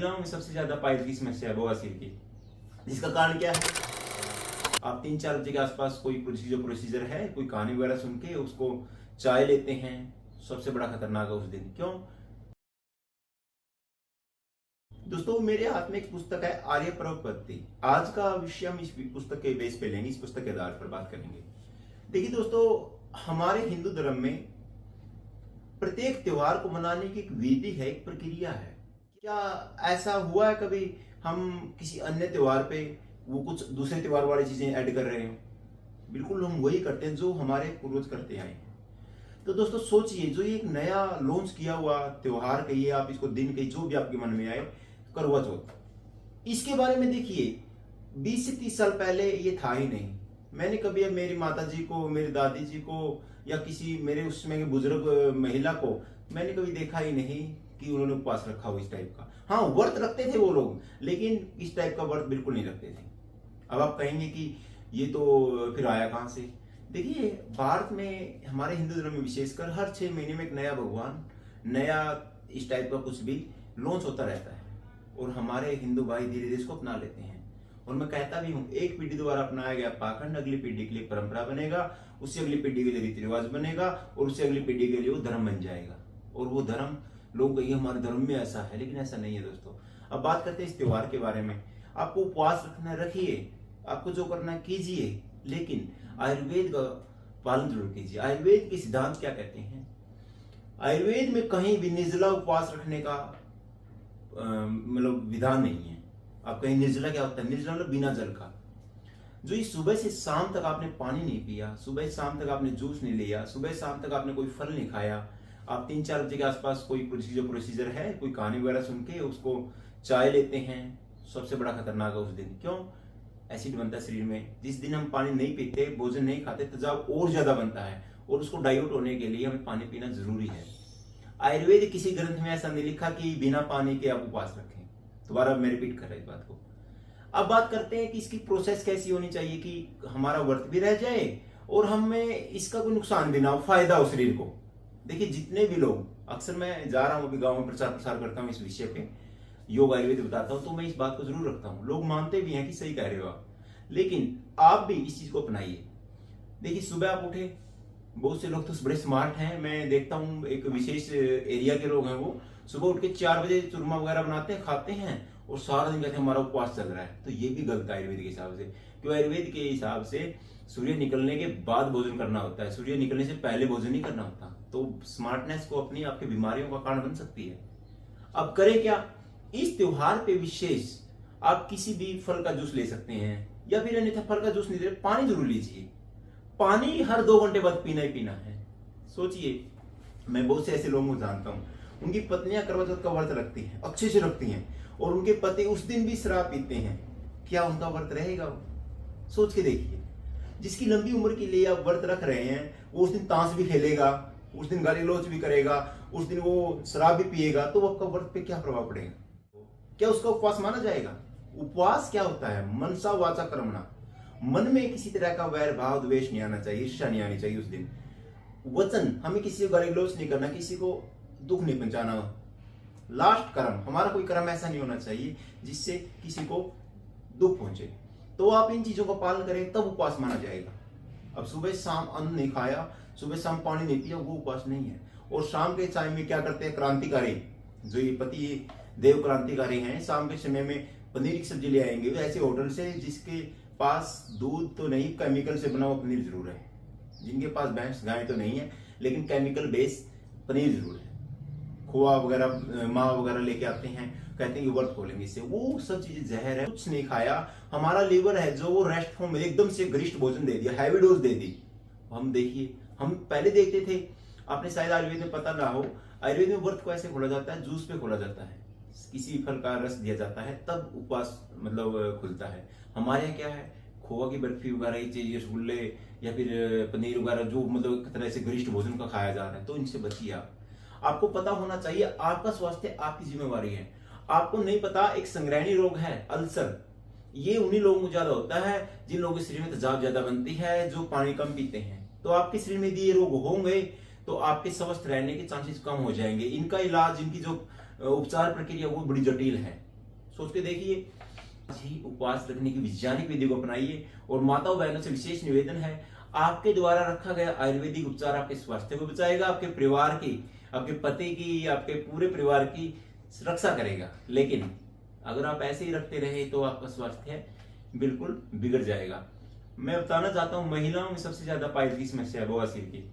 महिलाओं में सबसे ज्यादा पाइल्स की समस्या है बवासीर की, जिसका कारण क्या है? आप 3-4 बजे के आसपास कोई प्रोसीजर है, कोई कहानी वगैरह सुन के उसको चाय लेते हैं, सबसे बड़ा खतरनाक है उस दिन। क्यों दोस्तों? मेरे हाथ में एक पुस्तक है आर्य प्रवपत्ति। आज का विषय हम इस पुस्तक के बेस पे लेंगे, इस पुस्तक के आधार पर बात करेंगे। देखिए दोस्तों, हमारे हिंदू धर्म में प्रत्येक त्योहार को मनाने की एक विधि है, एक प्रक्रिया है। क्या ऐसा हुआ है कभी हम किसी अन्य त्योहार पे वो कुछ दूसरे त्योहार वाली चीजें ऐड कर रहे हैं? बिल्कुल हम वही करते हैं जो हमारे पूर्वज करते आए हैं। तो दोस्तों सोचिए, जो ये एक नया लॉन्च किया हुआ त्योहार कहिए, आप इसको दिन कहिए, जो भी आपके मन में आए, करवा चौथ, इसके बारे में देखिए 20 से 30 साल पहले ये था ही नहीं। मैंने कभी अब मेरी माता जी को, मेरी दादी जी को या किसी मेरे उसमें के बुजुर्ग महिला को मैंने कभी देखा ही नहीं कि उन्होंने उपवास रखा हो इस टाइप का। हाँ, व्रत रखते थे वो लोग, लेकिन इस टाइप का व्रत बिल्कुल नहीं रखते थे। अब आप कहेंगे कि ये तो फिर आया कहां से? देखिए, भारत में हमारे हिंदू धर्म में विशेषकर हर 6 महीने में एक नया भगवान, नया इस टाइप का कुछ भी लॉन्च होता रहता है, और हमारे हिंदू भाई धीरे धीरे इसको अपना लेते हैं। और मैं कहता भी हूँ, एक पीढ़ी द्वारा अपनाया गया पाखंड अगली पीढ़ी के लिए परंपरा बनेगा, उससे अगली पीढ़ी के लिए रीति रिवाज बनेगा, और उससे अगली पीढ़ी के लिए वो धर्म बन जाएगा। और वो धर्म, लोग कहेंगे हमारे धर्म में ऐसा है, लेकिन ऐसा नहीं है दोस्तों। अब बात करते हैं इस त्योहार के बारे में। आपको उपवास रखना रखिए, आपको जो करना कीजिए, लेकिन आयुर्वेद का पालन जरूर कीजिए। आयुर्वेद के सिद्धांत क्या कहते हैं? आयुर्वेद में कहीं भी निर्जला उपवास रखने का मतलब विधान नहीं है। आप कहीं निर्जला क्या होता है? निर्जला मतलब बिना जल का। जो ये सुबह से शाम तक आपने पानी नहीं पिया, सुबह से शाम तक आपने जूस नहीं लिया, सुबह से शाम तक आपने कोई फल नहीं खाया, आप 3-4 बजे के आसपास कोई प्रोसीजर है, कोई कहानी वगैरह सुन के उसको चाय लेते हैं, सबसे बड़ा खतरनाक है उस दिन। क्यों? एसिड बनता है शरीर में। जिस दिन हम पानी नहीं पीते, भोजन नहीं खाते, तेजाब और ज्यादा बनता है, और उसको डाइल्यूट होने के लिए हमें पानी पीना जरूरी है। आयुर्वेद किसी ग्रंथ में ऐसा नहीं लिखा कि बिना पानी के आप उपवास रखें। दोबारा मैं रिपीट कर रहा हूं इस बात को। अब बात करते हैं कि इसकी प्रोसेस कैसी होनी चाहिए कि हमारा व्रत भी रह जाए और हमें इसका कोई नुकसान भी ना हो, फायदा हो शरीर को। देखिए, जितने भी लोग, अक्सर मैं जा रहा हूं अभी गाँव में, प्रचार प्रसार करता हूँ इस विषय पे, योग आयुर्वेद बताता हूं, तो मैं इस बात को जरूर रखता हूं। लोग मानते भी हैं कि सही कह रहे हो आप, लेकिन आप भी इस चीज को अपनाइए। देखिए, सुबह आप उठे, बहुत से लोग तो बड़े स्मार्ट हैं, मैं देखता हूँ एक विशेष एरिया के लोग हैं, वो सुबह उठ के 4 बजे चूरमा वगैरह बनाते हैं, खाते हैं, और सारा दिन कहते हैं हमारा उपवास चल रहा है। तो ये भी गलत है आयुर्वेद के हिसाब से। क्यों? आयुर्वेद के हिसाब से सूर्य निकलने के बाद भोजन करना होता है, सूर्य निकलने से पहले भोजन नहीं करना होता। तो स्मार्टनेस को अपनी आपकी बीमारियों का कारण बन सकती है। अब करें क्या? इस त्योहार पे विशेष आप किसी भी फल का जूस ले सकते हैं, या फिर अन्यथा फल का जूस नहीं ले, पानी जरूर लीजिए। पानी हर 2 घंटे बाद पीना ही पीना है। सोचिए, मैं बहुत से ऐसे लोगों को जानता हूं, उनकी पत्नियां करवा चौथ का व्रत रखती हैं, अच्छे से रखती हैं, और उनके पति उस दिन भी शराब पीते हैं। क्या उनका व्रत रहेगा? वो सोच के देखिए। जिसकी लंबी उम्र के लिए आप व्रत रख रहे हैं, वो उस दिन ताश भी खेलेगा, उस दिन गाली गलौज भी करेगा, उस दिन वो शराब भी पिएगा, तो आपका व्रत पे क्या प्रभाव पड़ेगा? क्या उसका उपवास माना जाएगा? उपवास क्या होता है? मनसा वाचा कर्मणा। मन में किसी तरह का वैर भाव द्वेष नहीं आना चाहिए, ईर्ष्या नहीं आनी चाहिए उस दिन। वचन, हमें किसी को गाली गलौज नहीं करना, किसी को दुख नहीं पहुंचाना। लास्ट कर्म, हमारा कोई कर्म ऐसा नहीं होना चाहिए जिससे किसी को दुख पहुंचे। तो आप इन चीजों का पालन करें, तब उपवास माना जाएगा। अब सुबह शाम अन्न नहीं खाया, सुबह शाम पानी नहीं पिया, वो उपवास नहीं है। और शाम के टाइम में क्या करते हैं क्रांतिकारी, जो ये पति देव क्रांतिकारी हैं, शाम के समय में पनीर की सब्जी ले आएंगे ऐसे होटल से जिसके पास दूध तो नहीं, केमिकल से बना हुआ पनीर जरूर है। जिनके पास भैंस गाय तो नहीं है, लेकिन केमिकल बेस पनीर जरूर है। खोआ वगैरह, माँ वगैरह लेके आते हैं, कहते हैं कि व्रत खोलेंगे इससे। वो सब चीजें जहर है, कुछ नहीं खाया। हमारा लीवर है जो वो रेस्ट फॉर्म में एकदम से गरिष्ठ भोजन दे दिया, हैवी डोज दे दी। हम देखिए, हम पहले देखते थे, आपने शायद आयुर्वेद में पता ना हो, आयुर्वेद में व्रत को ऐसे खोला जाता है, जूस पे खोला जाता है, किसी फल का रस दिया जाता है, तब उपवास मतलब खुलता है। हमारे यहाँ क्या है, खोआ की बर्फी वगैरह ये चीज, रसगुल्ले या फिर पनीर वगैरह, जो मतलब एक तरह से गरिष्ठ भोजन का खाया जा रहा है, तो इनसे बचिए आप। आपको पता होना चाहिए, आपका स्वास्थ्य आपकी जिम्मेवारी है। आपको नहीं पता, एक संग्रहणी रोग है अल्सर, ये उन्हीं लोगों को ज्यादा होता है जिन लोगों के शरीर में तेजाब ज्यादा बनती है, जो पानी कम पीते हैं। तो आपके शरीर में यदि ये रोग होंगे तो आपके स्वस्थ रहने के चांसेस कम हो जाएंगे। इनका इलाज, इनकी जो उपचार प्रक्रिया वो बड़ी जटिल है। सोच के देखिए। ही उपवास रखने की वैज्ञानिक विधि को अपनाइए। और माताओं बहनों से विशेष निवेदन है, आपके द्वारा रखा गया आयुर्वेदिक उपचार आपके स्वास्थ्य को बचाएगा, आपके परिवार की, आपके पति की, आपके पूरे परिवार की रक्षा करेगा। लेकिन अगर आप ऐसे ही रखते रहे तो आपका स्वास्थ्य बिल्कुल बिगड़ जाएगा। मैं बताना चाहता हूं, महिलाओं में सबसे ज्यादा पाइल्स की समस्या है बवासीर की,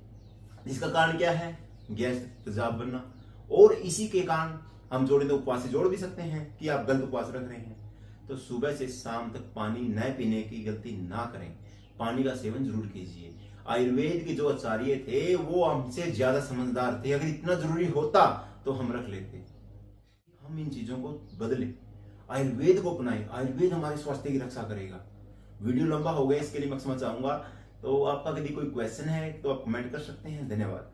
जिसका कारण क्या है? गैस तेजाब बनना। और इसी के कारण हम जोड़े तो उपवास से जोड़ भी सकते हैं कि आप गलत उपवास रख रहे हैं। तो सुबह से शाम तक पानी न पीने की गलती ना करें, पानी का सेवन जरूर कीजिए। आयुर्वेद के जो आचार्य थे वो हमसे ज्यादा समझदार थे, अगर इतना जरूरी होता तो हम रख लेते। हम इन चीजों को बदलें, आयुर्वेद को अपनाएं। आयुर्वेद हमारे स्वास्थ्य की रक्षा करेगा। वीडियो लंबा हो गया, इसके लिए मैं क्षमा चाहूंगा। तो आपका यदि कोई क्वेश्चन है तो आप कमेंट कर सकते हैं। धन्यवाद।